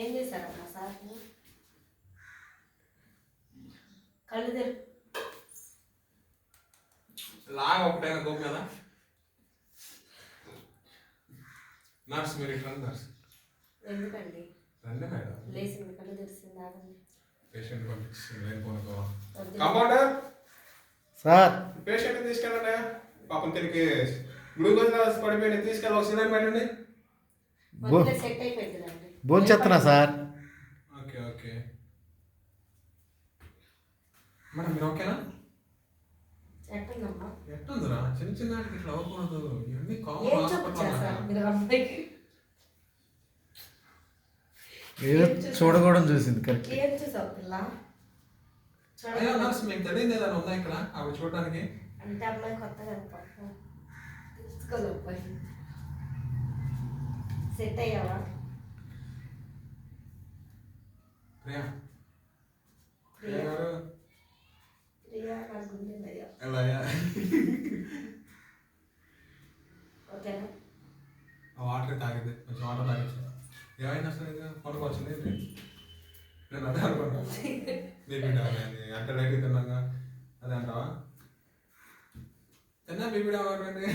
ఏం చేశారమ్మా సార్? కళ్ళు తెరు. లాగా ఒకటైనా గోపు కదా. నర్స్ మీరు ఇట్లా నర్స్. ఎందుకండి? రండి మేడం. లేచింది, కళ్ళు తెరిచింది, ఆగండి. పేషెంట్ పంపించింది లేకపోతే కంపౌండర్ సార్ పేషెంట్ తీసుకెళ్ళండి. పాపం తిరిగి గ్లూకోజ్ పడిపోయిన తీసుకెళ్ళి ఒక సిలిండర్ పెట్టండి. సెట్ అయిపోయిందండి. భోంచేస్తున్నా సార్. ఓకే ఓకే మేడం మీరు ఓకేనా? ఎట్టుందమ్మా? ఎట్టుందిరా? చిన్న చిన్న వాటికి ఇట్లా అవ్వకూడదు. ఇవన్నీ కామన్ ఏదో చూడకూడదు చూసింది కరెక్ట్. ఏం చూసావు పిల్ల? అయ్యో నర్స్ మీకు తెలియదు ఏదైనా ఉందా ఇక్కడ అవి చూడడానికి? అంటే అమ్మాయి కొత్త కదా, తెలుసుకోలేకపోయి. సెట్ అయ్యావా? ప్రియా ప్రియా గారు ప్రియా నాకు గుండె ఎలా ఓకేనా? ఆ వాటర్ తాగితే కొంచెం వాటర్ తాగించు. ఏమైనా అసలు కొనుక్కొచ్చింది నేను అదే అనుకున్నా. బీపీ డౌన్ అయింది అంటే లైట్ తిన్నాగా అదే అంటావా? తిన్నా బీపీ డౌన్ అవుతుంది.